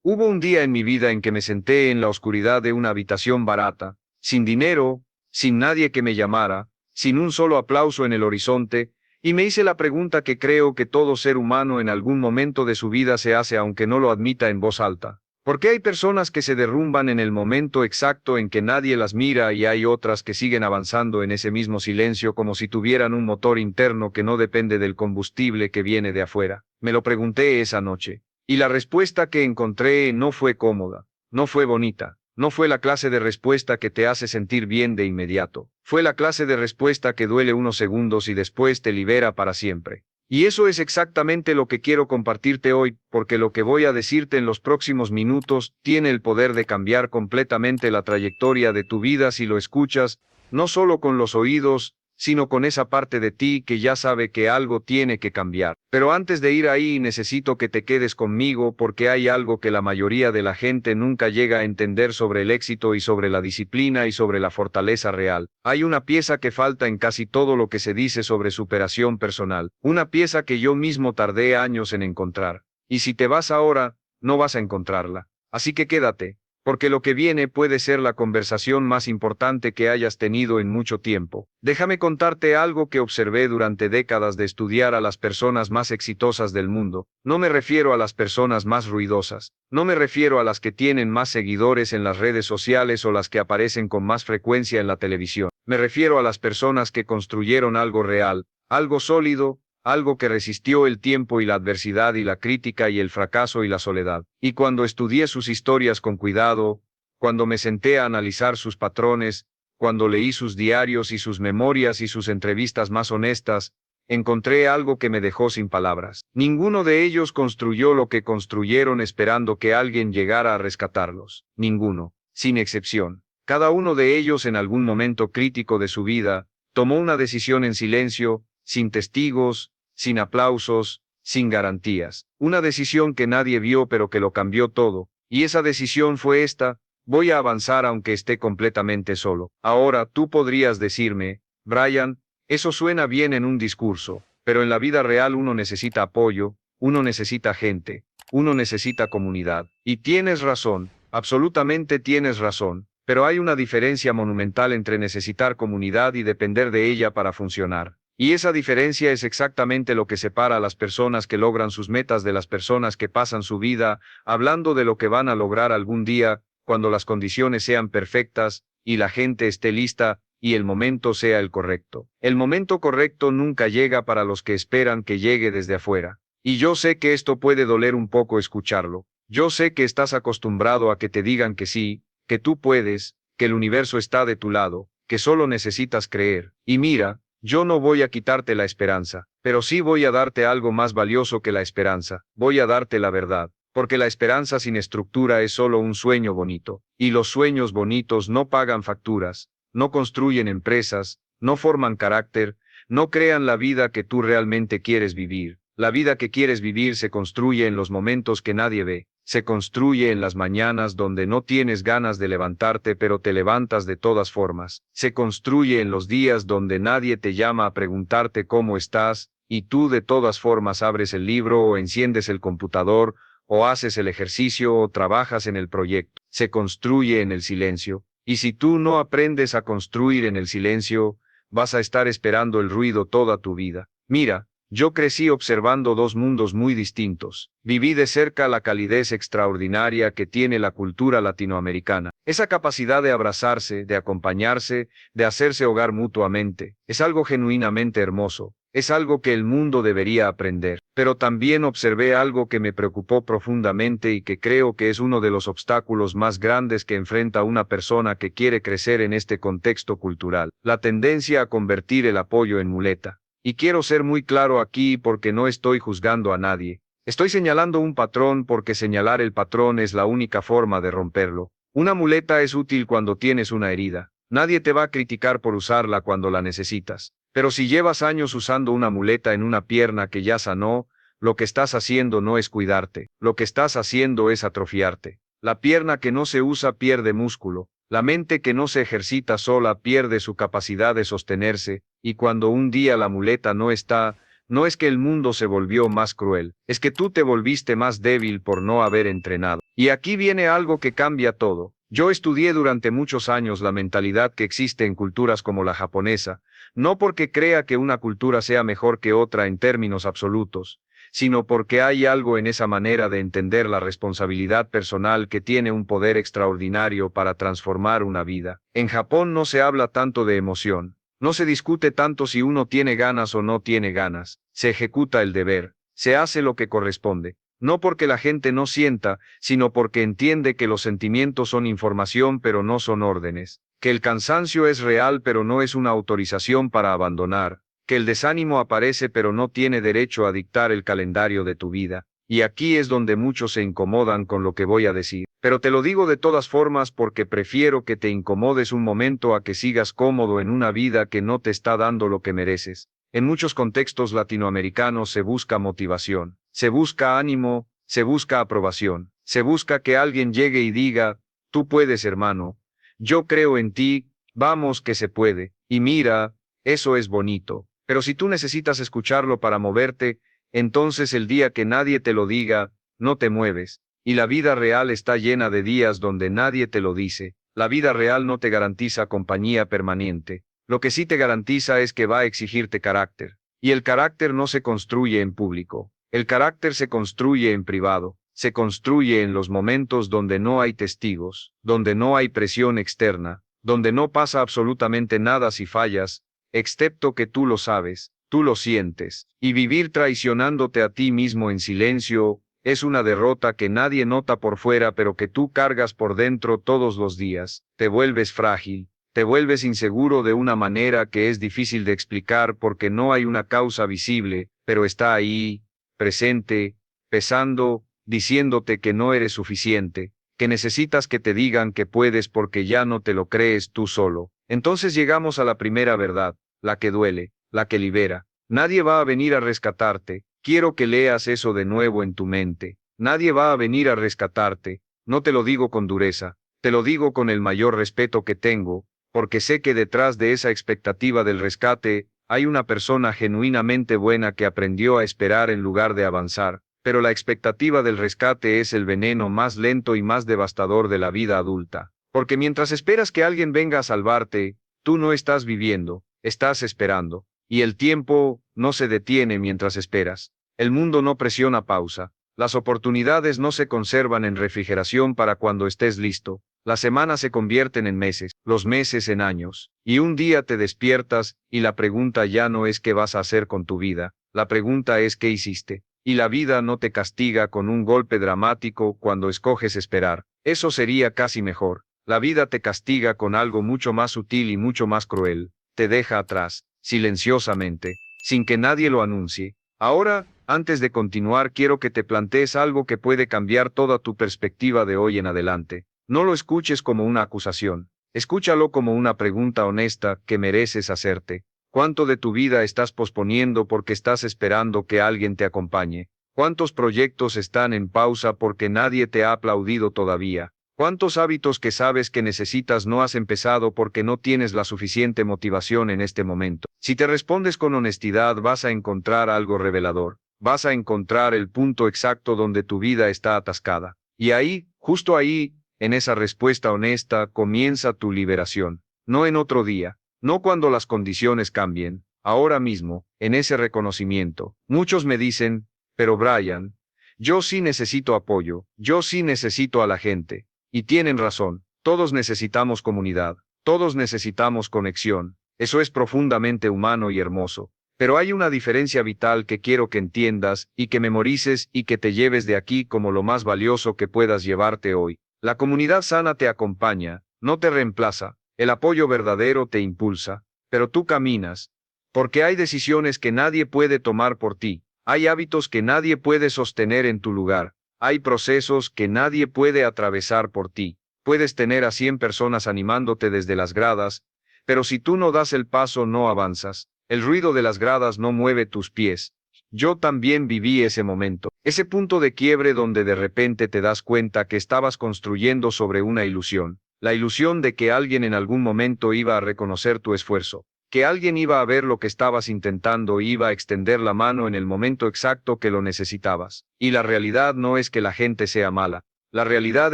Hubo un día en mi vida en que me senté en la oscuridad de una habitación barata, sin dinero, sin nadie que me llamara, sin un solo aplauso en el horizonte, y me hice la pregunta que creo que todo ser humano en algún momento de su vida se hace aunque no lo admita en voz alta. ¿Por qué hay personas que se derrumban en el momento exacto en que nadie las mira y hay otras que siguen avanzando en ese mismo silencio como si tuvieran un motor interno que no depende del combustible que viene de afuera? Me lo pregunté esa noche. Y la respuesta que encontré no fue cómoda, no fue bonita, no fue la clase de respuesta que te hace sentir bien de inmediato. Fue la clase de respuesta que duele unos segundos y después te libera para siempre. Y eso es exactamente lo que quiero compartirte hoy, porque lo que voy a decirte en los próximos minutos tiene el poder de cambiar completamente la trayectoria de tu vida si lo escuchas, no solo con los oídos, sino con esa parte de ti que ya sabe que algo tiene que cambiar. Pero antes de ir ahí necesito que te quedes conmigo porque hay algo que la mayoría de la gente nunca llega a entender sobre el éxito y sobre la disciplina y sobre la fortaleza real. Hay una pieza que falta en casi todo lo que se dice sobre superación personal, una pieza que yo mismo tardé años en encontrar. Y si te vas ahora, no vas a encontrarla. Así que quédate, porque lo que viene puede ser la conversación más importante que hayas tenido en mucho tiempo. Déjame contarte algo que observé durante décadas de estudiar a las personas más exitosas del mundo. No me refiero a las personas más ruidosas, no me refiero a las que tienen más seguidores en las redes sociales o las que aparecen con más frecuencia en la televisión. Me refiero a las personas que construyeron algo real, algo sólido, algo que resistió el tiempo y la adversidad y la crítica y el fracaso y la soledad. Y cuando estudié sus historias con cuidado, cuando me senté a analizar sus patrones, cuando leí sus diarios y sus memorias y sus entrevistas más honestas, encontré algo que me dejó sin palabras. Ninguno de ellos construyó lo que construyeron esperando que alguien llegara a rescatarlos. Ninguno, sin excepción. Cada uno de ellos en algún momento crítico de su vida, tomó una decisión en silencio, sin testigos, sin aplausos, sin garantías. Una decisión que nadie vio pero que lo cambió todo. Y esa decisión fue esta: voy a avanzar aunque esté completamente solo. Ahora tú podrías decirme, Brian, eso suena bien en un discurso, pero en la vida real uno necesita apoyo, uno necesita gente, uno necesita comunidad. Y tienes razón, absolutamente tienes razón. Pero hay una diferencia monumental entre necesitar comunidad y depender de ella para funcionar. Y esa diferencia es exactamente lo que separa a las personas que logran sus metas de las personas que pasan su vida hablando de lo que van a lograr algún día, cuando las condiciones sean perfectas, y la gente esté lista, y el momento sea el correcto. El momento correcto nunca llega para los que esperan que llegue desde afuera. Y yo sé que esto puede doler un poco escucharlo. Yo sé que estás acostumbrado a que te digan que sí, que tú puedes, que el universo está de tu lado, que solo necesitas creer. Y mira, yo no voy a quitarte la esperanza, pero sí voy a darte algo más valioso que la esperanza. Voy a darte la verdad, porque la esperanza sin estructura es solo un sueño bonito, y los sueños bonitos no pagan facturas, no construyen empresas, no forman carácter, no crean la vida que tú realmente quieres vivir. La vida que quieres vivir se construye en los momentos que nadie ve. Se construye en las mañanas donde no tienes ganas de levantarte pero te levantas de todas formas. Se construye en los días donde nadie te llama a preguntarte cómo estás, y tú de todas formas abres el libro o enciendes el computador, o haces el ejercicio o trabajas en el proyecto. Se construye en el silencio, y si tú no aprendes a construir en el silencio, vas a estar esperando el ruido toda tu vida. Mira, yo crecí observando dos mundos muy distintos. Viví de cerca la calidez extraordinaria que tiene la cultura latinoamericana. Esa capacidad de abrazarse, de acompañarse, de hacerse hogar mutuamente, es algo genuinamente hermoso. Es algo que el mundo debería aprender. Pero también observé algo que me preocupó profundamente y que creo que es uno de los obstáculos más grandes que enfrenta una persona que quiere crecer en este contexto cultural: la tendencia a convertir el apoyo en muleta. Y quiero ser muy claro aquí porque no estoy juzgando a nadie. Estoy señalando un patrón porque señalar el patrón es la única forma de romperlo. Una muleta es útil cuando tienes una herida. Nadie te va a criticar por usarla cuando la necesitas. Pero si llevas años usando una muleta en una pierna que ya sanó, lo que estás haciendo no es cuidarte. Lo que estás haciendo es atrofiarte. La pierna que no se usa pierde músculo. La mente que no se ejercita sola pierde su capacidad de sostenerse, y cuando un día la muleta no está, No es que el mundo se volvió más cruel, es que tú te volviste más débil por no haber entrenado. Y aquí viene algo que cambia todo. Yo estudié durante muchos años la mentalidad que existe en culturas como la japonesa, no porque crea que una cultura sea mejor que otra en términos absolutos, sino porque hay algo en esa manera de entender la responsabilidad personal que tiene un poder extraordinario para transformar una vida. En Japón no se habla tanto de emoción, no se discute tanto si uno tiene ganas o no tiene ganas, se ejecuta el deber, se hace lo que corresponde. No porque la gente no sienta, sino porque entiende que los sentimientos son información pero no son órdenes, que el cansancio es real pero no es una autorización para abandonar, que el desánimo aparece pero no tiene derecho a dictar el calendario de tu vida. Y aquí es donde muchos se incomodan con lo que voy a decir. Pero te lo digo de todas formas porque prefiero que te incomodes un momento a que sigas cómodo en una vida que no te está dando lo que mereces. En muchos contextos latinoamericanos se busca motivación, se busca ánimo, se busca aprobación, se busca que alguien llegue y diga, tú puedes, hermano, yo creo en ti, vamos que se puede, y mira, eso es bonito. Pero si tú necesitas escucharlo para moverte, entonces el día que nadie te lo diga, no te mueves. Y la vida real está llena de días donde nadie te lo dice. La vida real no te garantiza compañía permanente. Lo que sí te garantiza es que va a exigirte carácter. Y el carácter no se construye en público. El carácter se construye en privado. Se construye en los momentos donde no hay testigos, donde no hay presión externa, donde no pasa absolutamente nada si fallas, excepto que tú lo sabes, tú lo sientes, y vivir traicionándote a ti mismo en silencio, es una derrota que nadie nota por fuera pero que tú cargas por dentro todos los días, te vuelves frágil, te vuelves inseguro de una manera que es difícil de explicar porque no hay una causa visible, pero está ahí, presente, pesando, diciéndote que no eres suficiente, que necesitas que te digan que puedes porque ya no te lo crees tú solo. Entonces llegamos a la primera verdad, la que duele, la que libera. Nadie va a venir a rescatarte, quiero que leas eso de nuevo en tu mente. Nadie va a venir a rescatarte, no te lo digo con dureza, te lo digo con el mayor respeto que tengo, porque sé que detrás de esa expectativa del rescate, hay una persona genuinamente buena que aprendió a esperar en lugar de avanzar, pero la expectativa del rescate es el veneno más lento y más devastador de la vida adulta. Porque mientras esperas que alguien venga a salvarte, tú no estás viviendo, estás esperando. Y el tiempo no se detiene mientras esperas. El mundo no presiona pausa. Las oportunidades no se conservan en refrigeración para cuando estés listo. Las semanas se convierten en meses, los meses en años. Y un día te despiertas, y la pregunta ya no es qué vas a hacer con tu vida, la pregunta es qué hiciste. Y la vida no te castiga con un golpe dramático cuando escoges esperar. Eso sería casi mejor. La vida te castiga con algo mucho más sutil y mucho más cruel. Te deja atrás, silenciosamente, sin que nadie lo anuncie. Ahora, antes de continuar, quiero que te plantees algo que puede cambiar toda tu perspectiva de hoy en adelante. No lo escuches como una acusación. Escúchalo como una pregunta honesta que mereces hacerte. ¿Cuánto de tu vida estás posponiendo porque estás esperando que alguien te acompañe? ¿Cuántos proyectos están en pausa porque nadie te ha aplaudido todavía? ¿Cuántos hábitos que sabes que necesitas no has empezado porque no tienes la suficiente motivación en este momento? Si te respondes con honestidad vas a encontrar algo revelador. Vas a encontrar el punto exacto donde tu vida está atascada. Y ahí, justo ahí, en esa respuesta honesta, comienza tu liberación. No en otro día. No cuando las condiciones cambien, ahora mismo, en ese reconocimiento. Muchos me dicen, pero Brian, yo sí necesito apoyo, yo sí necesito a la gente. Y tienen razón, todos necesitamos comunidad, todos necesitamos conexión, eso es profundamente humano y hermoso. Pero hay una diferencia vital que quiero que entiendas y que memorices y que te lleves de aquí como lo más valioso que puedas llevarte hoy. La comunidad sana te acompaña, no te reemplaza. El apoyo verdadero te impulsa, pero tú caminas, porque hay decisiones que nadie puede tomar por ti, hay hábitos que nadie puede sostener en tu lugar, hay procesos que nadie puede atravesar por ti. Puedes tener a 100 personas animándote desde las gradas, pero si tú no das el paso no avanzas, el ruido de las gradas no mueve tus pies. Yo también viví ese momento, ese punto de quiebre donde de repente te das cuenta que estabas construyendo sobre una ilusión. La ilusión de que alguien en algún momento iba a reconocer tu esfuerzo. que alguien iba a ver lo que estabas intentando y iba a extender la mano en el momento exacto que lo necesitabas. Y la realidad no es que la gente sea mala. La realidad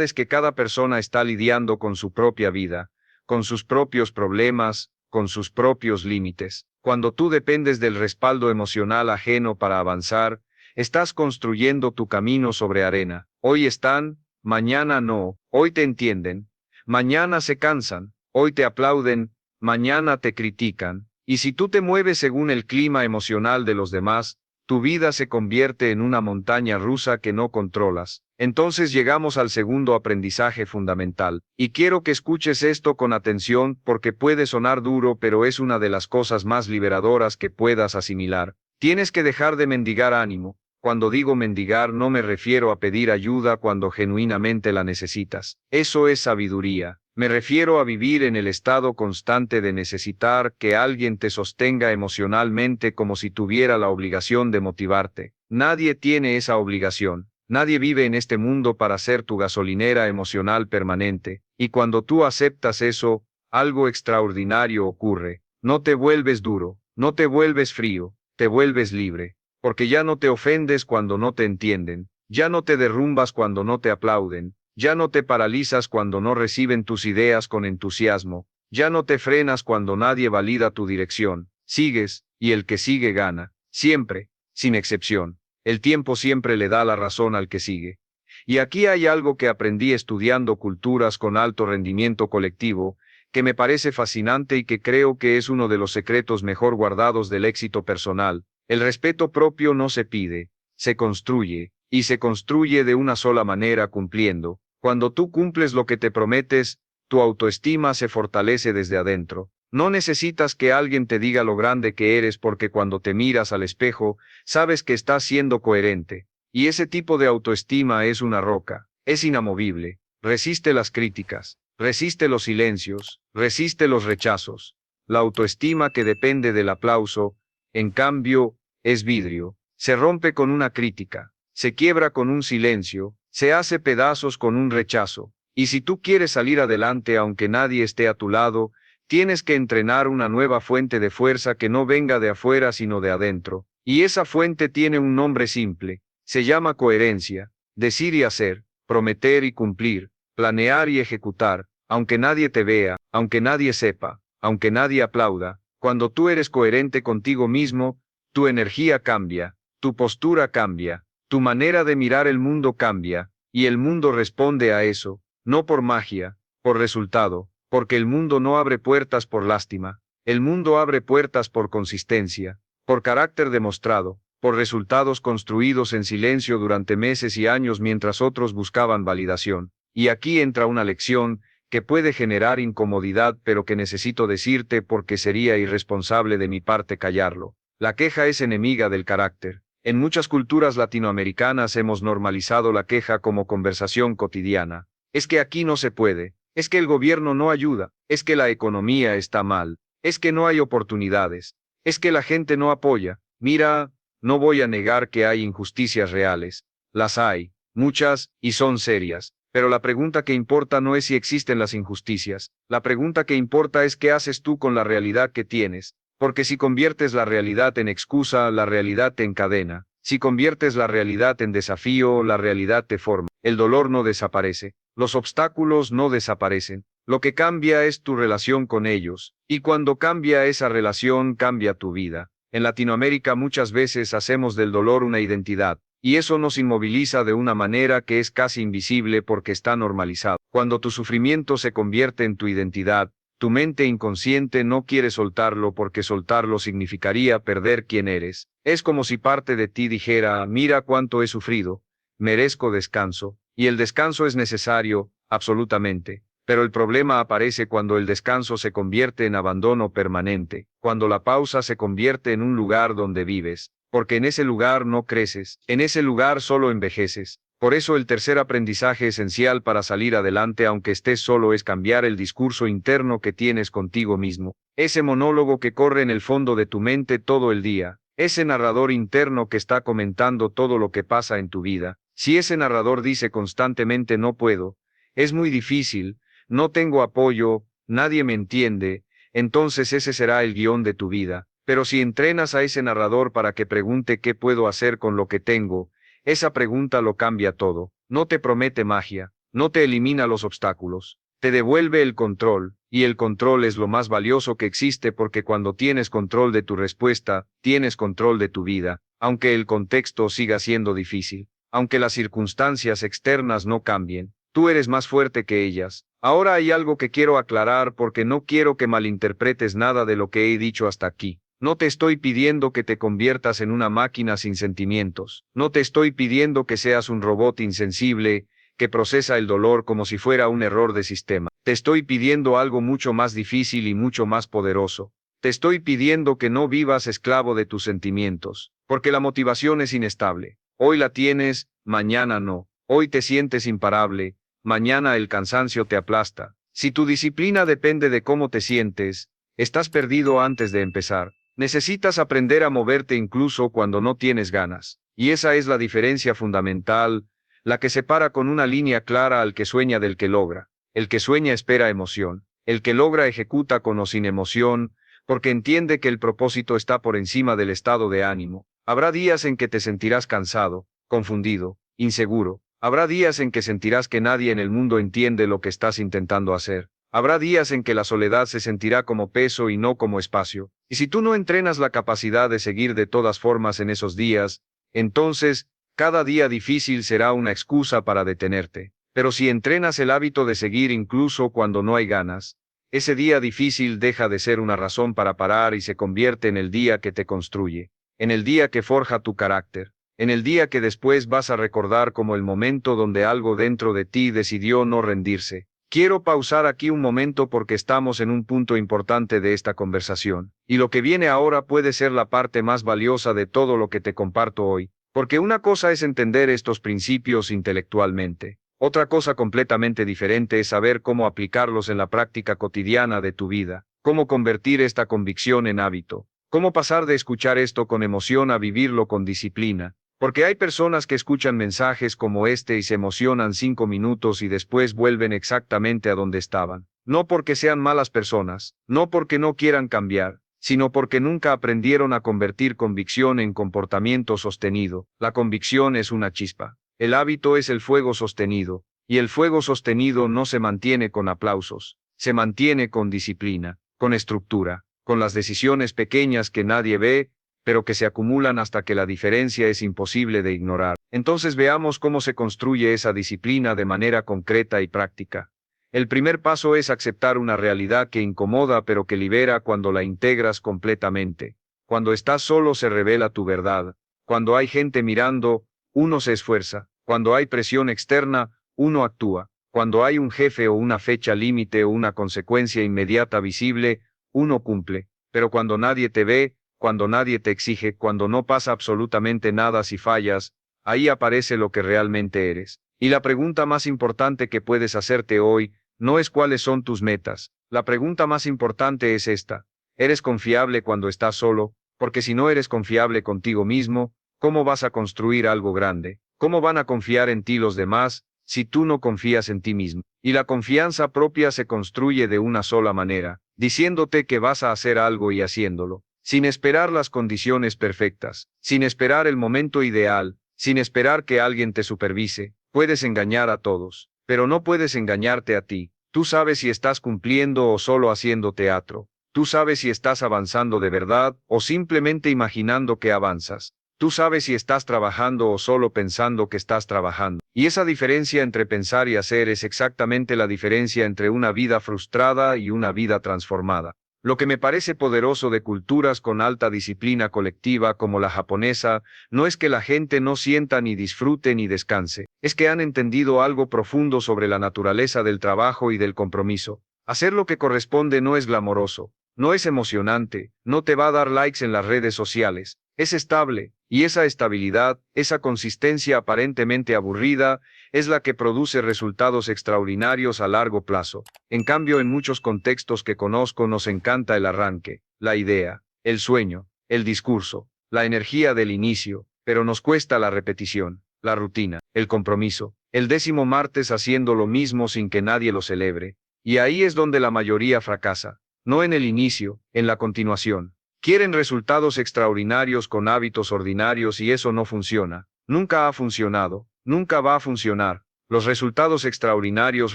es que cada persona está lidiando con su propia vida, con sus propios problemas, con sus propios límites. Cuando tú dependes del respaldo emocional ajeno para avanzar, estás construyendo tu camino sobre arena. Hoy están, mañana no, hoy te entienden, mañana se cansan, hoy te aplauden, mañana te critican. Y si tú te mueves según el clima emocional de los demás, tu vida se convierte en una montaña rusa que no controlas. Entonces llegamos al segundo aprendizaje fundamental, y quiero que escuches esto con atención porque puede sonar duro, pero es una de las cosas más liberadoras que puedas asimilar. Tienes que dejar de mendigar ánimo. Cuando digo mendigar no me refiero a pedir ayuda cuando genuinamente la necesitas. Eso es sabiduría. Me refiero a vivir en el estado constante de necesitar que alguien te sostenga emocionalmente como si tuviera la obligación de motivarte. Nadie tiene esa obligación. Nadie vive en este mundo para ser tu gasolinera emocional permanente, y cuando tú aceptas eso, algo extraordinario ocurre. No te vuelves duro, no te vuelves frío, te vuelves libre, porque ya no te ofendes cuando no te entienden, ya no te derrumbas cuando no te aplauden, ya no te paralizas cuando no reciben tus ideas con entusiasmo, ya no te frenas cuando nadie valida tu dirección, sigues, y el que sigue gana, siempre, sin excepción. El tiempo siempre le da la razón al que sigue. Y aquí hay algo que aprendí estudiando culturas con alto rendimiento colectivo, que me parece fascinante y que creo que es uno de los secretos mejor guardados del éxito personal. El respeto propio no se pide, se construye, y se construye de una sola manera cumpliendo. Cuando tú cumples lo que te prometes, tu autoestima se fortalece desde adentro. No necesitas que alguien te diga lo grande que eres porque cuando te miras al espejo, sabes que estás siendo coherente. Y ese tipo de autoestima es una roca, es inamovible, resiste las críticas, resiste los silencios, resiste los rechazos. La autoestima que depende del aplauso, en cambio, es vidrio, se rompe con una crítica, se quiebra con un silencio, se hace pedazos con un rechazo. Y si tú quieres salir adelante aunque nadie esté a tu lado, tienes que entrenar una nueva fuente de fuerza que no venga de afuera sino de adentro. Y esa fuente tiene un nombre simple. Se llama coherencia. Decir y hacer, prometer y cumplir, planear y ejecutar, aunque nadie te vea, aunque nadie sepa, aunque nadie aplauda. Cuando tú eres coherente contigo mismo, tu energía cambia, tu postura cambia, tu manera de mirar el mundo cambia, y el mundo responde a eso, no por magia, por resultado. Porque el mundo no abre puertas por lástima, el mundo abre puertas por consistencia, por carácter demostrado, por resultados construidos en silencio durante meses y años mientras otros buscaban validación. Y aquí entra una lección, que puede generar incomodidad pero que necesito decirte porque sería irresponsable de mi parte callarlo. La queja es enemiga del carácter. En muchas culturas latinoamericanas hemos normalizado la queja como conversación cotidiana. Es que aquí no se puede. Es que el gobierno no ayuda, es que la economía está mal, es que no hay oportunidades, es que la gente no apoya. Mira, no voy a negar que hay injusticias reales, las hay, muchas, y son serias, pero la pregunta que importa no es si existen las injusticias, la pregunta que importa es qué haces tú con la realidad que tienes, porque si conviertes la realidad en excusa, la realidad te encadena, si conviertes la realidad en desafío, la realidad te forma, el dolor no desaparece. Los obstáculos no desaparecen, lo que cambia es tu relación con ellos, y cuando cambia esa relación cambia tu vida. En Latinoamérica muchas veces hacemos del dolor una identidad, y eso nos inmoviliza de una manera que es casi invisible porque está normalizado. Cuando tu sufrimiento se convierte en tu identidad, tu mente inconsciente no quiere soltarlo porque soltarlo significaría perder quién eres. Es como si parte de ti dijera, mira cuánto he sufrido, merezco descanso. Y el descanso es necesario, absolutamente, pero el problema aparece cuando el descanso se convierte en abandono permanente, cuando la pausa se convierte en un lugar donde vives, porque en ese lugar no creces, en ese lugar solo envejeces. Por eso el tercer aprendizaje esencial para salir adelante aunque estés solo es cambiar el discurso interno que tienes contigo mismo, ese monólogo que corre en el fondo de tu mente todo el día, ese narrador interno que está comentando todo lo que pasa en tu vida. Si ese narrador dice constantemente no puedo, es muy difícil, no tengo apoyo, nadie me entiende, entonces ese será el guión de tu vida. Pero si entrenas a ese narrador para que pregunte qué puedo hacer con lo que tengo, esa pregunta lo cambia todo. No te promete magia, no te elimina los obstáculos, te devuelve el control, y el control es lo más valioso que existe porque cuando tienes control de tu respuesta, tienes control de tu vida, aunque el contexto siga siendo difícil, aunque las circunstancias externas no cambien, tú eres más fuerte que ellas. Ahora hay algo que quiero aclarar porque no quiero que malinterpretes nada de lo que he dicho hasta aquí. No te estoy pidiendo que te conviertas en una máquina sin sentimientos. No te estoy pidiendo que seas un robot insensible, que procesa el dolor como si fuera un error de sistema. Te estoy pidiendo algo mucho más difícil y mucho más poderoso. Te estoy pidiendo que no vivas esclavo de tus sentimientos, porque la motivación es inestable. Hoy la tienes, mañana no. Hoy te sientes imparable, mañana el cansancio te aplasta. Si tu disciplina depende de cómo te sientes, estás perdido antes de empezar. Necesitas aprender a moverte incluso cuando no tienes ganas. Y esa es la diferencia fundamental, la que separa con una línea clara al que sueña del que logra. El que sueña espera emoción. El que logra ejecuta con o sin emoción, porque entiende que el propósito está por encima del estado de ánimo. Habrá días en que te sentirás cansado, confundido, inseguro. Habrá días en que sentirás que nadie en el mundo entiende lo que estás intentando hacer. Habrá días en que la soledad se sentirá como peso y no como espacio. Y si tú no entrenas la capacidad de seguir de todas formas en esos días, entonces, cada día difícil será una excusa para detenerte. Pero si entrenas el hábito de seguir incluso cuando no hay ganas, ese día difícil deja de ser una razón para parar y se convierte en el día que te construye, en el día que forja tu carácter, en el día que después vas a recordar como el momento donde algo dentro de ti decidió no rendirse. Quiero pausar aquí un momento porque estamos en un punto importante de esta conversación, y lo que viene ahora puede ser la parte más valiosa de todo lo que te comparto hoy, porque una cosa es entender estos principios intelectualmente, otra cosa completamente diferente es saber cómo aplicarlos en la práctica cotidiana de tu vida, cómo convertir esta convicción en hábito, cómo pasar de escuchar esto con emoción a vivirlo con disciplina. Porque hay personas que escuchan mensajes como este y se emocionan 5 minutos y después vuelven exactamente a donde estaban. No porque sean malas personas, no porque no quieran cambiar, sino porque nunca aprendieron a convertir convicción en comportamiento sostenido. La convicción es una chispa. El hábito es el fuego sostenido, y el fuego sostenido no se mantiene con aplausos, se mantiene con disciplina, con estructura, con las decisiones pequeñas que nadie ve, pero que se acumulan hasta que la diferencia es imposible de ignorar. Entonces veamos cómo se construye esa disciplina de manera concreta y práctica. El primer paso es aceptar una realidad que incomoda pero que libera cuando la integras completamente. Cuando estás solo se revela tu verdad. Cuando hay gente mirando, uno se esfuerza. Cuando hay presión externa, uno actúa. Cuando hay un jefe o una fecha límite o una consecuencia inmediata visible, uno cumple. Pero cuando nadie te ve, cuando nadie te exige, cuando no pasa absolutamente nada si fallas, ahí aparece lo que realmente eres. Y la pregunta más importante que puedes hacerte hoy, no es cuáles son tus metas. La pregunta más importante es esta. ¿Eres confiable cuando estás solo? Porque si no eres confiable contigo mismo, ¿cómo vas a construir algo grande? ¿Cómo van a confiar en ti los demás, si tú no confías en ti mismo? Y la confianza propia se construye de una sola manera, diciéndote que vas a hacer algo y haciéndolo. Sin esperar las condiciones perfectas, sin esperar el momento ideal, sin esperar que alguien te supervise, puedes engañar a todos, pero no puedes engañarte a ti. Tú sabes si estás cumpliendo o solo haciendo teatro. Tú sabes si estás avanzando de verdad o simplemente imaginando que avanzas. Tú sabes si estás trabajando o solo pensando que estás trabajando. Y esa diferencia entre pensar y hacer es exactamente la diferencia entre una vida frustrada y una vida transformada. Lo que me parece poderoso de culturas con alta disciplina colectiva como la japonesa, no es que la gente no sienta ni disfrute ni descanse, es que han entendido algo profundo sobre la naturaleza del trabajo y del compromiso. Hacer lo que corresponde no es glamoroso, no es emocionante, no te va a dar likes en las redes sociales, es estable, y esa estabilidad, esa consistencia aparentemente aburrida, es la que produce resultados extraordinarios a largo plazo. En cambio, en muchos contextos que conozco nos encanta el arranque, la idea, el sueño, el discurso, la energía del inicio, pero nos cuesta la repetición, la rutina, el compromiso, el 10º martes haciendo lo mismo sin que nadie lo celebre. Y ahí es donde la mayoría fracasa. no en el inicio, en la continuación. Quieren resultados extraordinarios con hábitos ordinarios y eso no funciona. Nunca ha funcionado, nunca va a funcionar. Los resultados extraordinarios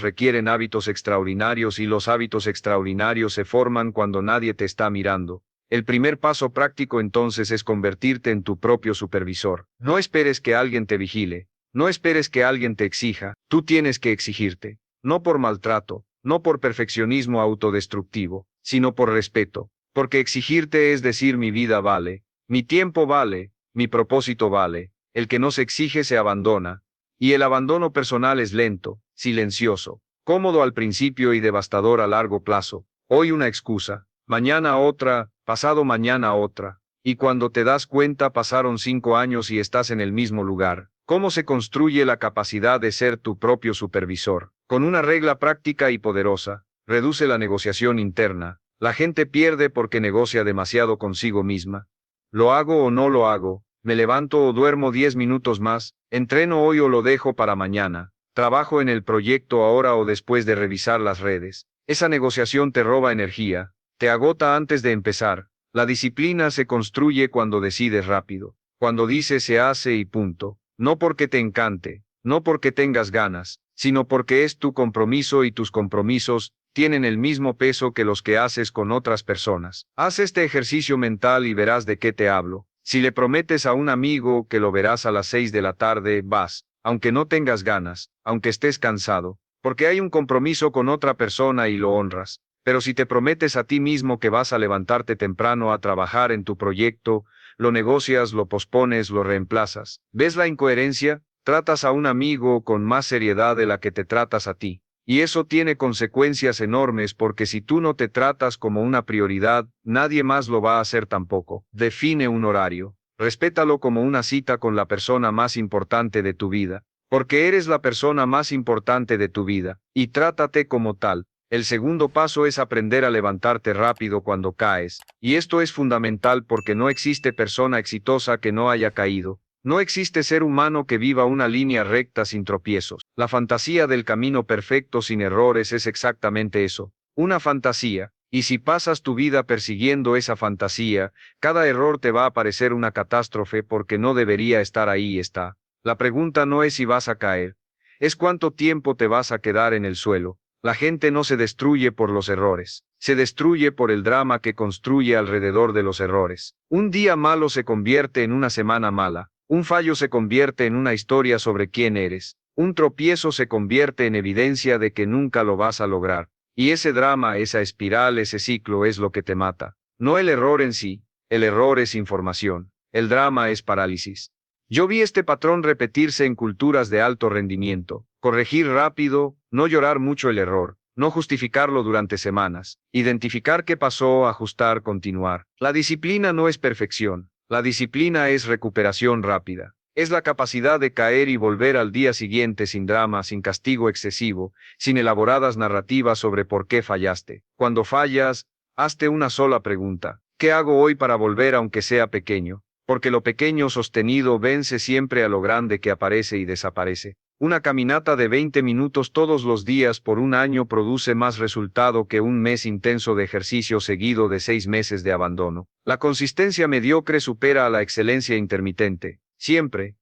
requieren hábitos extraordinarios y los hábitos extraordinarios se forman cuando nadie te está mirando. El primer paso práctico entonces es convertirte en tu propio supervisor. No esperes que alguien te vigile, no esperes que alguien te exija, tú tienes que exigirte. No por maltrato, no por perfeccionismo autodestructivo, sino por respeto. Porque exigirte es decir mi vida vale, mi tiempo vale, mi propósito vale, el que no se exige se abandona. Y el abandono personal es lento, silencioso, cómodo al principio y devastador a largo plazo. Hoy una excusa, mañana otra, pasado mañana otra. Y cuando te das cuenta pasaron 5 años y estás en el mismo lugar. ¿Cómo se construye la capacidad de ser tu propio supervisor? Con una regla práctica y poderosa, reduce la negociación interna. La gente pierde porque negocia demasiado consigo misma. ¿Lo hago o no lo hago? ¿Me levanto o duermo 10 minutos más? ¿Entreno hoy o lo dejo para mañana? ¿Trabajo en el proyecto ahora o después de revisar las redes? Esa negociación te roba energía, te agota antes de empezar. La disciplina se construye cuando decides rápido, cuando dices se hace y punto. No porque te encante, no porque tengas ganas, sino porque es tu compromiso y tus compromisos tienen el mismo peso que los que haces con otras personas. Haz este ejercicio mental y verás de qué te hablo. Si le prometes a un amigo que lo verás a las 6 de la tarde, vas, aunque no tengas ganas, aunque estés cansado, porque hay un compromiso con otra persona y lo honras. Pero si te prometes a ti mismo que vas a levantarte temprano a trabajar en tu proyecto, lo negocias, lo pospones, lo reemplazas. ¿Ves la incoherencia? Tratas a un amigo con más seriedad de la que te tratas a ti. Y eso tiene consecuencias enormes porque si tú no te tratas como una prioridad, nadie más lo va a hacer tampoco. Define un horario. Respétalo como una cita con la persona más importante de tu vida, porque eres la persona más importante de tu vida, y trátate como tal. El segundo paso es aprender a levantarte rápido cuando caes, y esto es fundamental porque no existe persona exitosa que no haya caído. No existe ser humano que viva una línea recta sin tropiezos. La fantasía del camino perfecto sin errores es exactamente eso, una fantasía, y si pasas tu vida persiguiendo esa fantasía, cada error te va a parecer una catástrofe porque no debería estar ahí y está. La pregunta no es si vas a caer, es cuánto tiempo te vas a quedar en el suelo. La gente no se destruye por los errores, se destruye por el drama que construye alrededor de los errores. Un día malo se convierte en una semana mala. Un fallo se convierte en una historia sobre quién eres. Un tropiezo se convierte en evidencia de que nunca lo vas a lograr. Y ese drama, esa espiral, ese ciclo es lo que te mata. No el error en sí, el error es información. El drama es parálisis. Yo vi este patrón repetirse en culturas de alto rendimiento. Corregir rápido, no llorar mucho el error, no justificarlo durante semanas. Identificar qué pasó, ajustar, continuar. La disciplina no es perfección. La disciplina es recuperación rápida. Es la capacidad de caer y volver al día siguiente sin drama, sin castigo excesivo, sin elaboradas narrativas sobre por qué fallaste. Cuando fallas, hazte una sola pregunta. ¿Qué hago hoy para volver aunque sea pequeño? Porque lo pequeño sostenido vence siempre a lo grande que aparece y desaparece. Una caminata de 20 minutos todos los días por un año produce más resultado que un mes intenso de ejercicio seguido de 6 meses de abandono. La consistencia mediocre supera a la excelencia intermitente, siempre.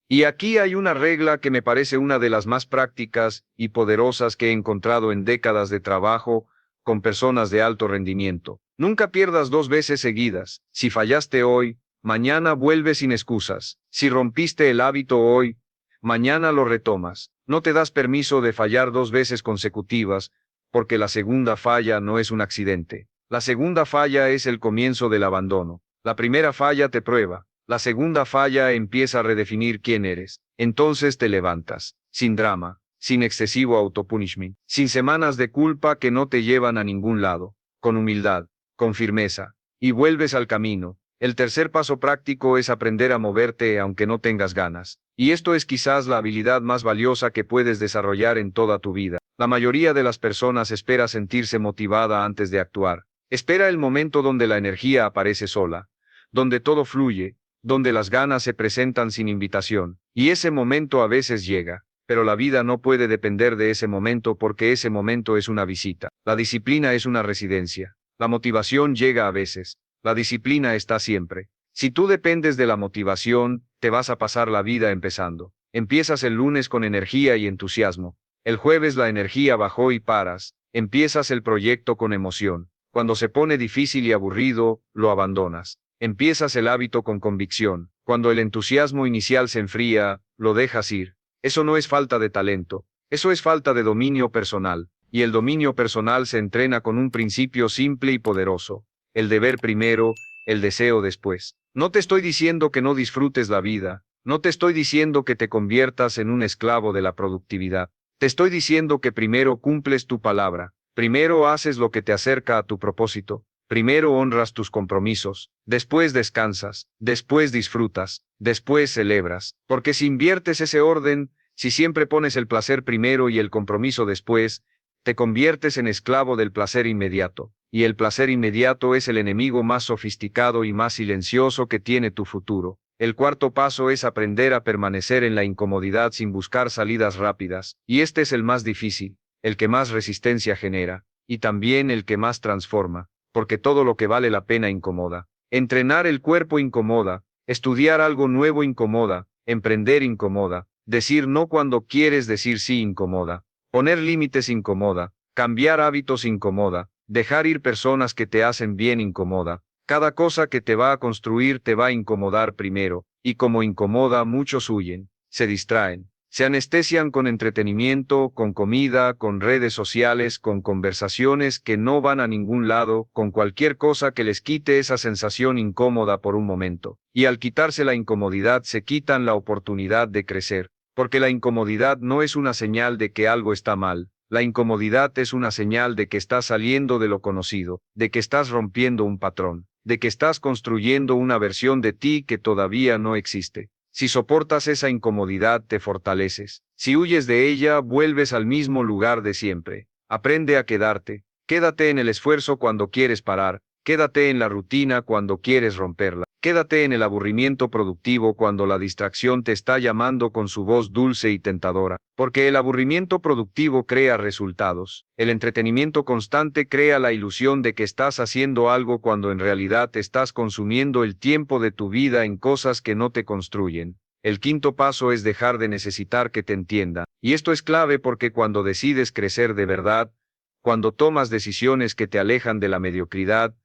Y aquí hay una regla que me parece una de las más prácticas y poderosas que he encontrado en décadas de trabajo con personas de alto rendimiento. Nunca pierdas 2 veces seguidas. Si fallaste hoy, mañana vuelve sin excusas. Si rompiste el hábito hoy, mañana lo retomas. No te das permiso de fallar 2 veces consecutivas, porque la segunda falla no es un accidente. La segunda falla es el comienzo del abandono. La primera falla te prueba. La segunda falla empieza a redefinir quién eres. Entonces te levantas, sin drama, sin excesivo autopunishment, sin semanas de culpa que no te llevan a ningún lado, con humildad, con firmeza, y vuelves al camino. El tercer paso práctico es aprender a moverte aunque no tengas ganas. Y esto es quizás la habilidad más valiosa que puedes desarrollar en toda tu vida. La mayoría de las personas espera sentirse motivada antes de actuar. Espera el momento donde la energía aparece sola, donde todo fluye, donde las ganas se presentan sin invitación. Y ese momento a veces llega, pero la vida no puede depender de ese momento porque ese momento es una visita. La disciplina es una residencia. La motivación llega a veces. La disciplina está siempre. Si tú dependes de la motivación, te vas a pasar la vida empezando. Empiezas el lunes con energía y entusiasmo. El jueves la energía bajó y paras. Empiezas el proyecto con emoción. Cuando se pone difícil y aburrido, lo abandonas. Empiezas el hábito con convicción. Cuando el entusiasmo inicial se enfría, lo dejas ir. Eso no es falta de talento. Eso es falta de dominio personal. Y el dominio personal se entrena con un principio simple y poderoso. El deber primero, el deseo después. No te estoy diciendo que no disfrutes la vida. No te estoy diciendo que te conviertas en un esclavo de la productividad. Te estoy diciendo que primero cumples tu palabra. Primero haces lo que te acerca a tu propósito. Primero honras tus compromisos. Después descansas. Después disfrutas. Después celebras. Porque si inviertes ese orden, si siempre pones el placer primero y el compromiso después, te conviertes en esclavo del placer inmediato, y el placer inmediato es el enemigo más sofisticado y más silencioso que tiene tu futuro. El cuarto paso es aprender a permanecer en la incomodidad sin buscar salidas rápidas, y este es el más difícil, el que más resistencia genera, y también el que más transforma, porque todo lo que vale la pena incomoda. Entrenar el cuerpo incomoda, estudiar algo nuevo incomoda, emprender incomoda, decir no cuando quieres decir sí incomoda. Poner límites incomoda, cambiar hábitos incomoda, dejar ir personas que te hacen bien incomoda. Cada cosa que te va a construir te va a incomodar primero, y como incomoda muchos huyen, se distraen, se anestesian con entretenimiento, con comida, con redes sociales, con conversaciones que no van a ningún lado, con cualquier cosa que les quite esa sensación incómoda por un momento. Y al quitarse la incomodidad se quitan la oportunidad de crecer. Porque la incomodidad no es una señal de que algo está mal, la incomodidad es una señal de que estás saliendo de lo conocido, de que estás rompiendo un patrón, de que estás construyendo una versión de ti que todavía no existe. Si soportas esa incomodidad te fortaleces, si huyes de ella vuelves al mismo lugar de siempre. Aprende a quedarte, quédate en el esfuerzo cuando quieres parar, quédate en la rutina cuando quieres romperla. Quédate en el aburrimiento productivo cuando la distracción te está llamando con su voz dulce y tentadora, porque el aburrimiento productivo crea resultados. El entretenimiento constante crea la ilusión de que estás haciendo algo cuando en realidad estás consumiendo el tiempo de tu vida en cosas que no te construyen. El quinto paso es dejar de necesitar que te entienda, y esto es clave porque cuando decides crecer de verdad, cuando tomas decisiones que te alejan de la mediocridad,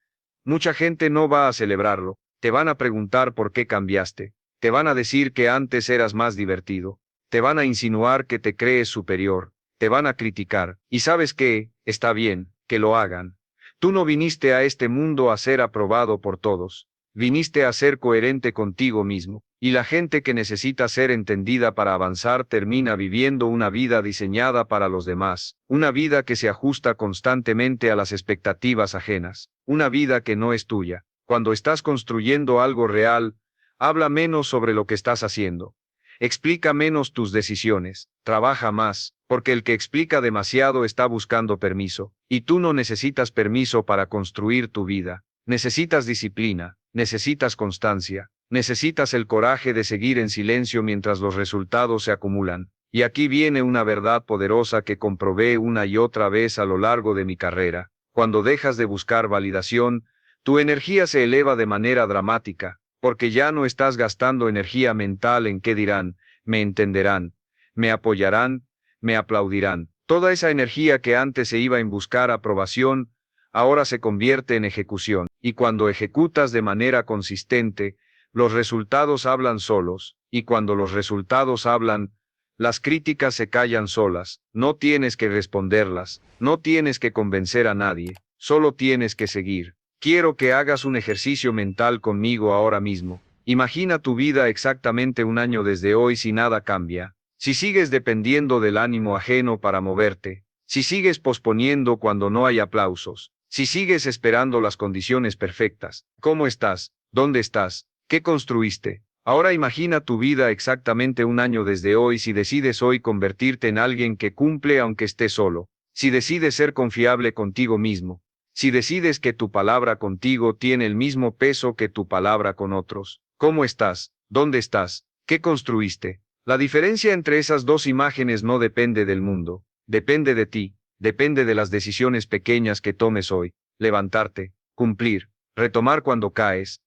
mucha gente no va a celebrarlo. Te van a preguntar por qué cambiaste. Te van a decir que antes eras más divertido. Te van a insinuar que te crees superior. Te van a criticar. Y sabes qué, está bien, que lo hagan. Tú no viniste a este mundo a ser aprobado por todos. Viniste a ser coherente contigo mismo. Y la gente que necesita ser entendida para avanzar termina viviendo una vida diseñada para los demás. Una vida que se ajusta constantemente a las expectativas ajenas. Una vida que no es tuya. Cuando estás construyendo algo real, habla menos sobre lo que estás haciendo. Explica menos tus decisiones, trabaja más, porque el que explica demasiado está buscando permiso, y tú no necesitas permiso para construir tu vida. Necesitas disciplina, necesitas constancia, necesitas el coraje de seguir en silencio mientras los resultados se acumulan. Y aquí viene una verdad poderosa que comprobé una y otra vez a lo largo de mi carrera. Cuando dejas de buscar validación, tu energía se eleva de manera dramática, porque ya no estás gastando energía mental en qué dirán, me entenderán, me apoyarán, me aplaudirán. Toda esa energía que antes se iba en buscar aprobación, ahora se convierte en ejecución, y cuando ejecutas de manera consistente, los resultados hablan solos, y cuando los resultados hablan, las críticas se callan solas, no tienes que responderlas, no tienes que convencer a nadie, solo tienes que seguir. Quiero que hagas un ejercicio mental conmigo ahora mismo. Imagina tu vida exactamente un año desde hoy si nada cambia. Si sigues dependiendo del ánimo ajeno para moverte. Si sigues posponiendo cuando no hay aplausos. Si sigues esperando las condiciones perfectas. ¿Cómo estás? ¿Dónde estás? ¿Qué construiste? Ahora imagina tu vida exactamente un año desde hoy si decides hoy convertirte en alguien que cumple aunque esté solo. Si decides ser confiable contigo mismo. Si decides que tu palabra contigo tiene el mismo peso que tu palabra con otros, ¿cómo estás? ¿Dónde estás? ¿Qué construiste? La diferencia entre esas dos imágenes no depende del mundo, depende de ti, depende de las decisiones pequeñas que tomes hoy. levantarte, cumplir, retomar cuando caes,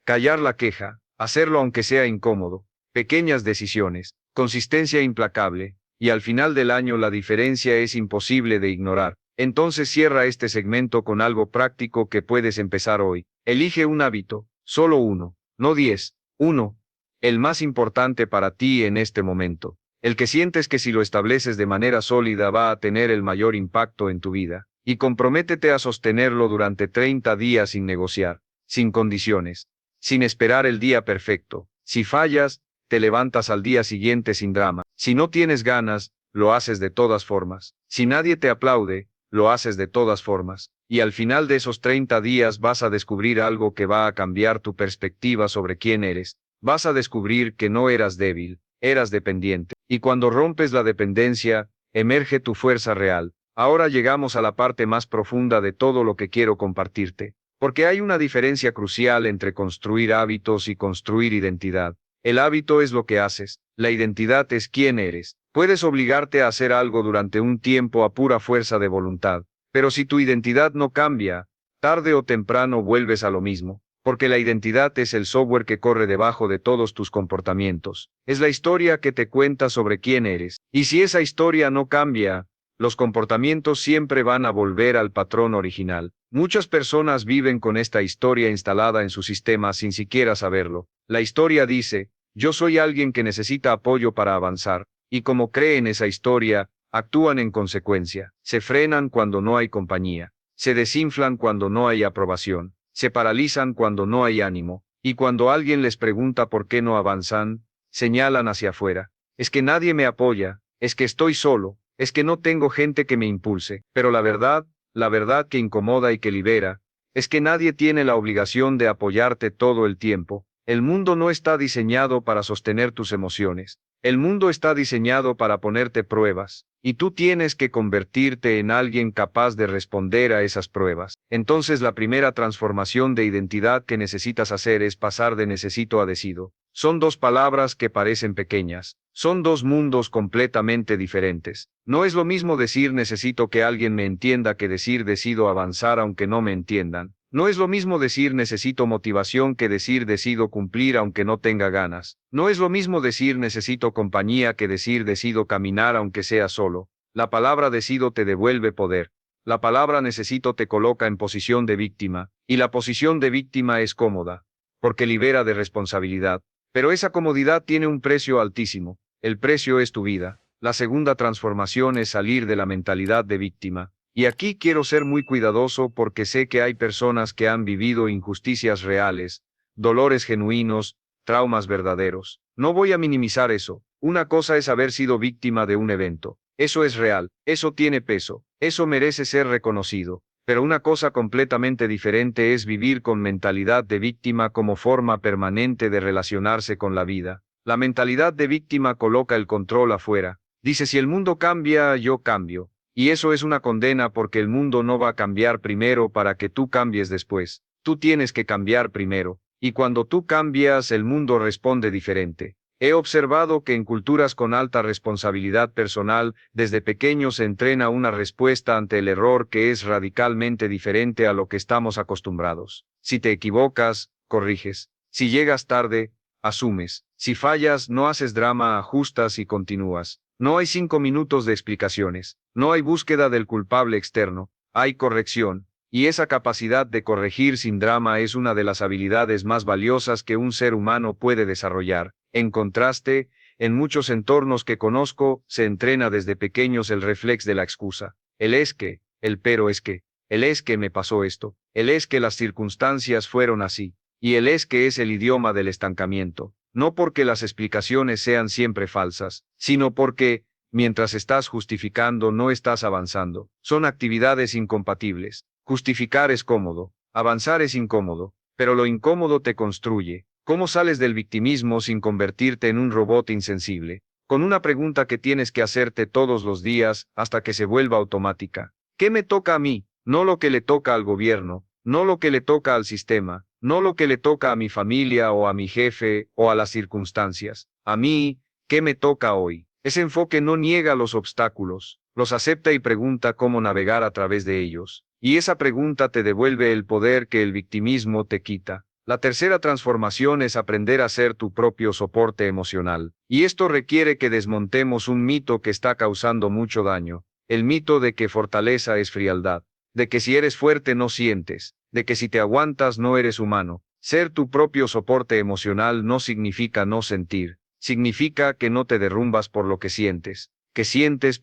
callar la queja, hacerlo aunque sea incómodo, pequeñas decisiones, consistencia implacable, y al final del año la diferencia es imposible de ignorar. Entonces cierra este segmento con algo práctico que puedes empezar hoy. Elige un hábito, solo uno, no 10, uno, el más importante para ti en este momento, el que sientes que si lo estableces de manera sólida va a tener el mayor impacto en tu vida, y comprométete a sostenerlo durante 30 días sin negociar, sin condiciones, sin esperar el día perfecto. Si fallas, te levantas al día siguiente sin drama. Si no tienes ganas, lo haces de todas formas. Si nadie te aplaude, lo haces de todas formas. Y al final de esos 30 días vas a descubrir algo que va a cambiar tu perspectiva sobre quién eres. Vas a descubrir que no eras débil, eras dependiente. Y cuando rompes la dependencia, emerge tu fuerza real. Ahora llegamos a la parte más profunda de todo lo que quiero compartirte. Porque hay una diferencia crucial entre construir hábitos y construir identidad. El hábito es lo que haces, la identidad es quién eres. Puedes obligarte a hacer algo durante un tiempo a pura fuerza de voluntad, pero si tu identidad no cambia, tarde o temprano vuelves a lo mismo, porque la identidad es el software que corre debajo de todos tus comportamientos. Es la historia que te cuenta sobre quién eres, y si esa historia no cambia, los comportamientos siempre van a volver al patrón original. Muchas personas viven con esta historia instalada en su sistema sin siquiera saberlo. La historia dice, yo soy alguien que necesita apoyo para avanzar, y como creen esa historia, actúan en consecuencia. Se frenan cuando no hay compañía, se desinflan cuando no hay aprobación, se paralizan cuando no hay ánimo, y cuando alguien les pregunta por qué no avanzan, señalan hacia afuera. Es que nadie me apoya, es que estoy solo, es que no tengo gente que me impulse. Pero la verdad que incomoda y que libera, es que nadie tiene la obligación de apoyarte todo el tiempo. El mundo no está diseñado para sostener tus emociones. El mundo está diseñado para ponerte pruebas, y tú tienes que convertirte en alguien capaz de responder a esas pruebas. Entonces la primera transformación de identidad que necesitas hacer es pasar de necesito a decido. Son dos palabras que parecen pequeñas. Son dos mundos completamente diferentes. No es lo mismo decir necesito que alguien me entienda que decir decido avanzar aunque no me entiendan. No es lo mismo decir necesito motivación que decir decido cumplir aunque no tenga ganas. No es lo mismo decir necesito compañía que decir decido caminar aunque sea solo. La palabra decido te devuelve poder. La palabra necesito te coloca en posición de víctima, y la posición de víctima es cómoda, porque libera de responsabilidad. Pero esa comodidad tiene un precio altísimo. El precio es tu vida. La segunda transformación es salir de la mentalidad de víctima. Y aquí quiero ser muy cuidadoso porque sé que hay personas que han vivido injusticias reales, dolores genuinos, traumas verdaderos. No voy a minimizar eso. Una cosa es haber sido víctima de un evento. Eso es real, eso tiene peso, eso merece ser reconocido. Pero una cosa completamente diferente es vivir con mentalidad de víctima como forma permanente de relacionarse con la vida. La mentalidad de víctima coloca el control afuera. Dice si el mundo cambia, yo cambio. Y eso es una condena porque el mundo no va a cambiar primero para que tú cambies después. Tú tienes que cambiar primero. Y cuando tú cambias, el mundo responde diferente. He observado que en culturas con alta responsabilidad personal, desde pequeño se entrena una respuesta ante el error que es radicalmente diferente a lo que estamos acostumbrados. Si te equivocas, corriges. Si llegas tarde, asumes. Si fallas, no haces drama, ajustas y continúas. No hay 5 minutos de explicaciones. No hay búsqueda del culpable externo. Hay corrección. Y esa capacidad de corregir sin drama es una de las habilidades más valiosas que un ser humano puede desarrollar. En contraste, en muchos entornos que conozco, se entrena desde pequeños el reflex de la excusa. El es que, el pero es que, el es que me pasó esto, el es que las circunstancias fueron así, y el es que es el idioma del estancamiento. No porque las explicaciones sean siempre falsas, sino porque, mientras estás justificando no estás avanzando. Son actividades incompatibles. Justificar es cómodo, avanzar es incómodo, pero lo incómodo te construye. ¿Cómo sales del victimismo sin convertirte en un robot insensible? Con una pregunta que tienes que hacerte todos los días hasta que se vuelva automática. ¿Qué me toca a mí? No lo que le toca al gobierno, no lo que le toca al sistema, no lo que le toca a mi familia o a mi jefe o a las circunstancias. A mí, ¿qué me toca hoy? Ese enfoque no niega los obstáculos, los acepta y pregunta cómo navegar a través de ellos. Y esa pregunta te devuelve el poder que el victimismo te quita. La tercera transformación es aprender a ser tu propio soporte emocional. Y esto requiere que desmontemos un mito que está causando mucho daño. El mito de que fortaleza es frialdad. De que si eres fuerte no sientes. De que si te aguantas no eres humano. Ser tu propio soporte emocional no significa no sentir. Significa que no te derrumbas por lo que sientes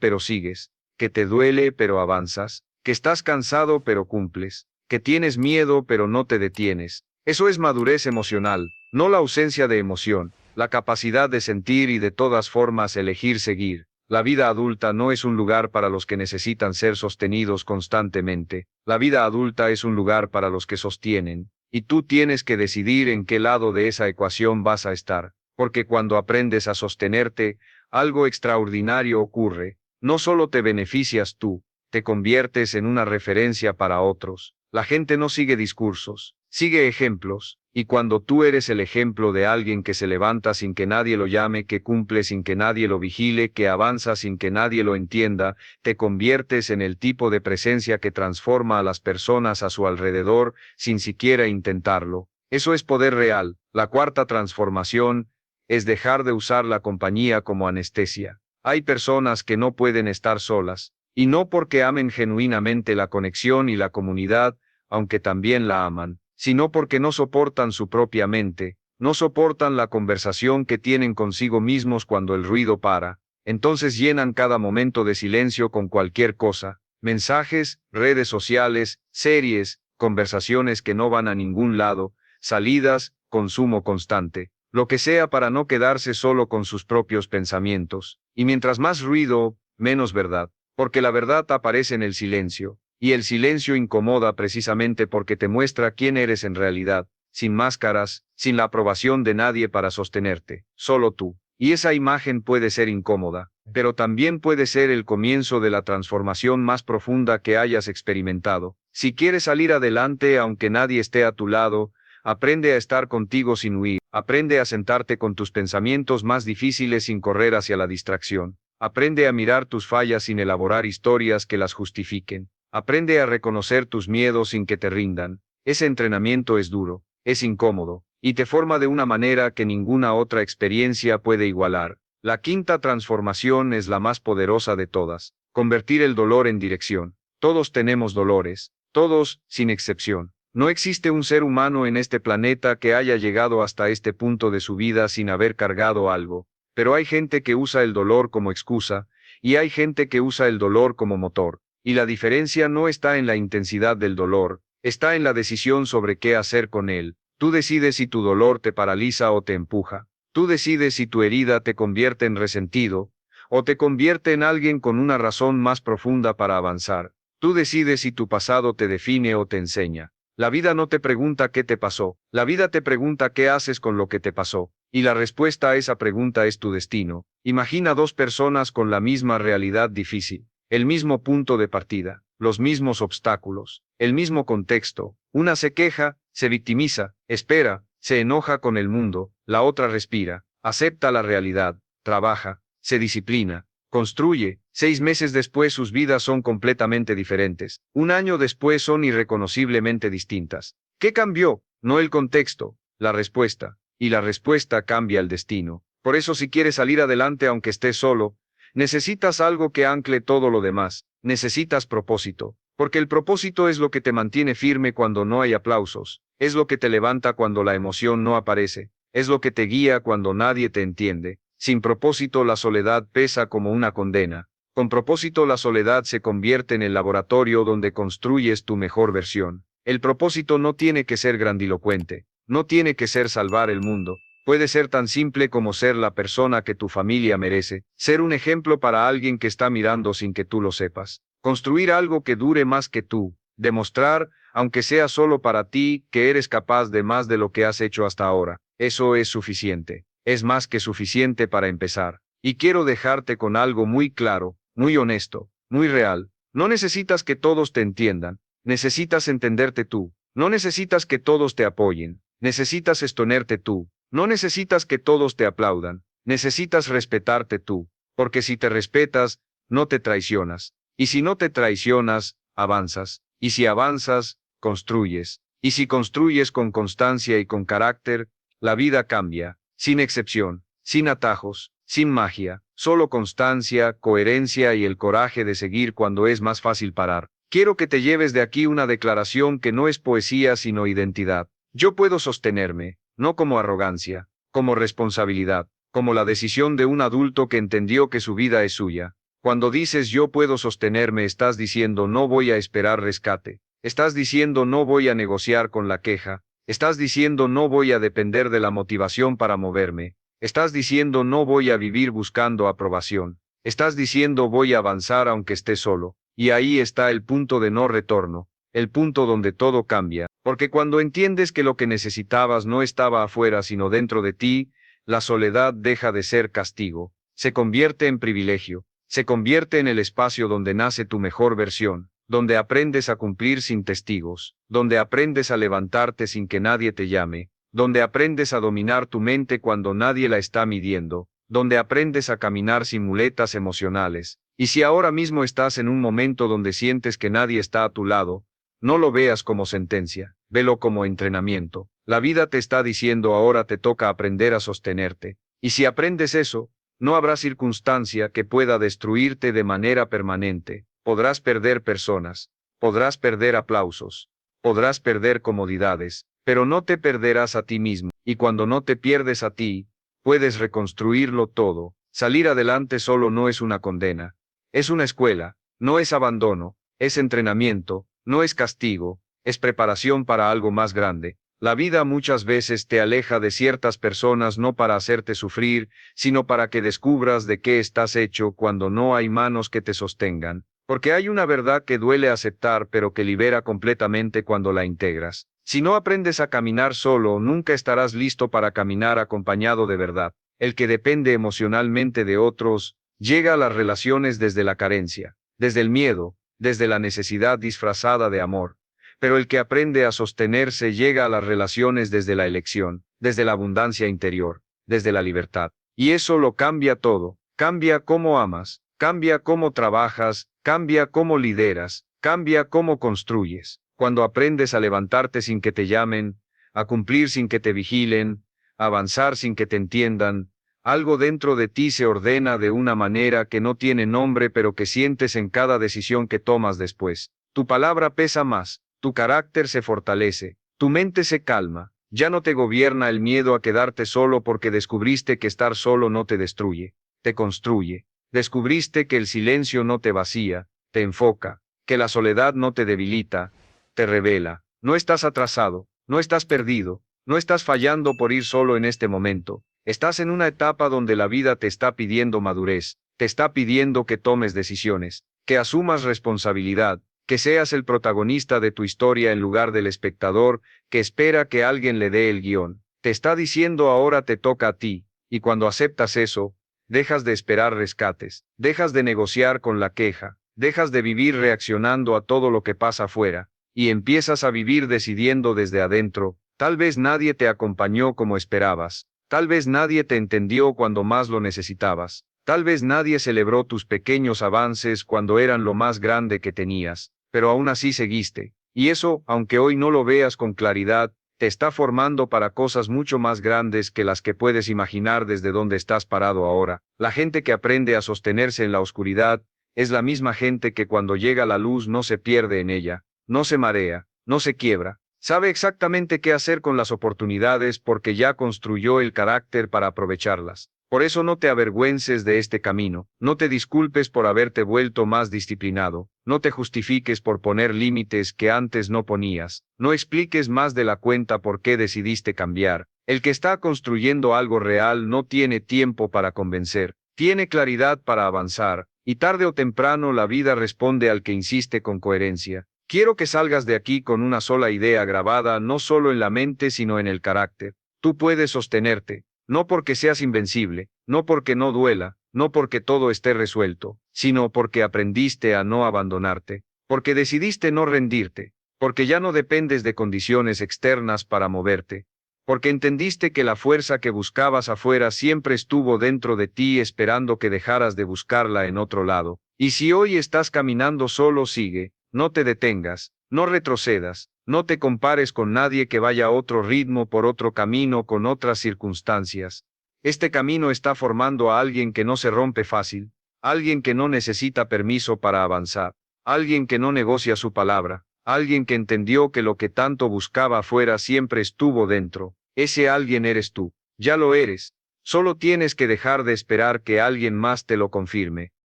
pero sigues, que te duele pero avanzas, que estás cansado pero cumples, que tienes miedo pero no te detienes. Eso es madurez emocional, no la ausencia de emoción, la capacidad de sentir y de todas formas elegir seguir. La vida adulta no es un lugar para los que necesitan ser sostenidos constantemente. La vida adulta es un lugar para los que sostienen, y tú tienes que decidir en qué lado de esa ecuación vas a estar. Porque cuando aprendes a sostenerte, algo extraordinario ocurre. No solo te beneficias tú, te conviertes en una referencia para otros. La gente no sigue discursos, sigue ejemplos, y cuando tú eres el ejemplo de alguien que se levanta sin que nadie lo llame, que cumple sin que nadie lo vigile, que avanza sin que nadie lo entienda, te conviertes en el tipo de presencia que transforma a las personas a su alrededor sin siquiera intentarlo. Eso es poder real. La cuarta transformación es dejar de usar la compañía como anestesia. Hay personas que no pueden estar solas, y no porque amen genuinamente la conexión y la comunidad, aunque también la aman, sino porque no soportan su propia mente, no soportan la conversación que tienen consigo mismos cuando el ruido para. Entonces llenan cada momento de silencio con cualquier cosa, mensajes, redes sociales, series, conversaciones que no van a ningún lado, salidas, consumo constante. Lo que sea para no quedarse solo con sus propios pensamientos, y mientras más ruido, menos verdad, porque la verdad aparece en el silencio, y el silencio incomoda precisamente porque te muestra quién eres en realidad, sin máscaras, sin la aprobación de nadie para sostenerte, solo tú. Y esa imagen puede ser incómoda, pero también puede ser el comienzo de la transformación más profunda que hayas experimentado. Si quieres salir adelante aunque nadie esté a tu lado, aprende a estar contigo sin huir. Aprende a sentarte con tus pensamientos más difíciles sin correr hacia la distracción. Aprende a mirar tus fallas sin elaborar historias que las justifiquen. Aprende a reconocer tus miedos sin que te rindan. Ese entrenamiento es duro, es incómodo, y te forma de una manera que ninguna otra experiencia puede igualar. La quinta transformación es la más poderosa de todas. Convertir el dolor en dirección. Todos tenemos dolores, todos, sin excepción. No existe un ser humano en este planeta que haya llegado hasta este punto de su vida sin haber cargado algo, pero hay gente que usa el dolor como excusa, y hay gente que usa el dolor como motor, y la diferencia no está en la intensidad del dolor, está en la decisión sobre qué hacer con él. Tú decides si tu dolor te paraliza o te empuja, tú decides si tu herida te convierte en resentido, o te convierte en alguien con una razón más profunda para avanzar, tú decides si tu pasado te define o te enseña. La vida no te pregunta qué te pasó, la vida te pregunta qué haces con lo que te pasó, y la respuesta a esa pregunta es tu destino. Imagina dos personas con la misma realidad difícil, el mismo punto de partida, los mismos obstáculos, el mismo contexto. Una se queja, se victimiza, espera, se enoja con el mundo, la otra respira, acepta la realidad, trabaja, se disciplina, construye. 6 meses después sus vidas son completamente diferentes. Un año después son irreconociblemente distintas. ¿Qué cambió? No el contexto, la respuesta. Y la respuesta cambia el destino. Por eso si quieres salir adelante aunque estés solo, necesitas algo que ancle todo lo demás. Necesitas propósito. Porque el propósito es lo que te mantiene firme cuando no hay aplausos. Es lo que te levanta cuando la emoción no aparece. Es lo que te guía cuando nadie te entiende. Sin propósito la soledad pesa como una condena. Con propósito la soledad se convierte en el laboratorio donde construyes tu mejor versión. El propósito no tiene que ser grandilocuente, no tiene que ser salvar el mundo, puede ser tan simple como ser la persona que tu familia merece, ser un ejemplo para alguien que está mirando sin que tú lo sepas, construir algo que dure más que tú, demostrar, aunque sea solo para ti, que eres capaz de más de lo que has hecho hasta ahora. Eso es suficiente, es más que suficiente para empezar. Y quiero dejarte con algo muy claro, muy honesto, muy real. No necesitas que todos te entiendan, necesitas entenderte tú. No necesitas que todos te apoyen, necesitas exponerte tú. No necesitas que todos te aplaudan, necesitas respetarte tú. Porque si te respetas, no te traicionas. Y si no te traicionas, avanzas. Y si avanzas, construyes. Y si construyes con constancia y con carácter, la vida cambia, sin excepción, sin atajos, sin magia, solo constancia, coherencia y el coraje de seguir cuando es más fácil parar. Quiero que te lleves de aquí una declaración que no es poesía sino identidad. Yo puedo sostenerme, no como arrogancia, como responsabilidad, como la decisión de un adulto que entendió que su vida es suya. Cuando dices yo puedo sostenerme, estás diciendo no voy a esperar rescate. Estás diciendo no voy a negociar con la queja. Estás diciendo no voy a depender de la motivación para moverme. Estás diciendo no voy a vivir buscando aprobación. Estás diciendo voy a avanzar aunque esté solo. Y ahí está el punto de no retorno, el punto donde todo cambia. Porque cuando entiendes que lo que necesitabas no estaba afuera sino dentro de ti, la soledad deja de ser castigo, se convierte en privilegio, se convierte en el espacio donde nace tu mejor versión, donde aprendes a cumplir sin testigos, donde aprendes a levantarte sin que nadie te llame, donde aprendes a dominar tu mente cuando nadie la está midiendo, donde aprendes a caminar sin muletas emocionales. Y si ahora mismo estás en un momento donde sientes que nadie está a tu lado, no lo veas como sentencia, velo como entrenamiento. La vida te está diciendo ahora te toca aprender a sostenerte. Y si aprendes eso, no habrá circunstancia que pueda destruirte de manera permanente. Podrás perder personas, podrás perder aplausos, podrás perder comodidades, pero no te perderás a ti mismo. Y cuando no te pierdes a ti, puedes reconstruirlo todo. Salir adelante solo no es una condena. Es una escuela, no es abandono, es entrenamiento, no es castigo, es preparación para algo más grande. La vida muchas veces te aleja de ciertas personas no para hacerte sufrir, sino para que descubras de qué estás hecho cuando no hay manos que te sostengan. Porque hay una verdad que duele aceptar pero que libera completamente cuando la integras. Si no aprendes a caminar solo, nunca estarás listo para caminar acompañado de verdad. El que depende emocionalmente de otros, llega a las relaciones desde la carencia, desde el miedo, desde la necesidad disfrazada de amor. Pero el que aprende a sostenerse llega a las relaciones desde la elección, desde la abundancia interior, desde la libertad. Y eso lo cambia todo. Cambia cómo amas, cambia cómo trabajas, cambia cómo lideras, cambia cómo construyes. Cuando aprendes a levantarte sin que te llamen, a cumplir sin que te vigilen, a avanzar sin que te entiendan, algo dentro de ti se ordena de una manera que no tiene nombre pero que sientes en cada decisión que tomas después. Tu palabra pesa más, tu carácter se fortalece, tu mente se calma, ya no te gobierna el miedo a quedarte solo porque descubriste que estar solo no te destruye, te construye. Descubriste que el silencio no te vacía, te enfoca, que la soledad no te debilita, te revela. No estás atrasado, no estás perdido, no estás fallando por ir solo en este momento. Estás en una etapa donde la vida te está pidiendo madurez, te está pidiendo que tomes decisiones, que asumas responsabilidad, que seas el protagonista de tu historia en lugar del espectador que espera que alguien le dé el guión. Te está diciendo ahora te toca a ti, y cuando aceptas eso, dejas de esperar rescates, dejas de negociar con la queja, dejas de vivir reaccionando a todo lo que pasa afuera, y empiezas a vivir decidiendo desde adentro. Tal vez nadie te acompañó como esperabas, tal vez nadie te entendió cuando más lo necesitabas, tal vez nadie celebró tus pequeños avances cuando eran lo más grande que tenías, pero aún así seguiste, y eso, aunque hoy no lo veas con claridad, te está formando para cosas mucho más grandes que las que puedes imaginar desde donde estás parado ahora. La gente que aprende a sostenerse en la oscuridad, es la misma gente que cuando llega la luz no se pierde en ella, no se marea, no se quiebra. Sabe exactamente qué hacer con las oportunidades porque ya construyó el carácter para aprovecharlas. Por eso no te avergüences de este camino, no te disculpes por haberte vuelto más disciplinado, no te justifiques por poner límites que antes no ponías, no expliques más de la cuenta por qué decidiste cambiar. El que está construyendo algo real no tiene tiempo para convencer, tiene claridad para avanzar, y tarde o temprano la vida responde al que insiste con coherencia. Quiero que salgas de aquí con una sola idea grabada no solo en la mente sino en el carácter. Tú puedes sostenerte, no porque seas invencible, no porque no duela, no porque todo esté resuelto, sino porque aprendiste a no abandonarte, porque decidiste no rendirte, porque ya no dependes de condiciones externas para moverte, Porque entendiste que la fuerza que buscabas afuera siempre estuvo dentro de ti esperando que dejaras de buscarla en otro lado. Y si hoy estás caminando solo, sigue, no te detengas, no retrocedas, no te compares con nadie que vaya a otro ritmo por otro camino con otras circunstancias. Este camino está formando a alguien que no se rompe fácil, alguien que no necesita permiso para avanzar, alguien que no negocia su palabra, alguien que entendió que lo que tanto buscaba afuera siempre estuvo dentro. Ese alguien eres tú. Ya lo eres. Solo tienes que dejar de esperar que alguien más te lo confirme.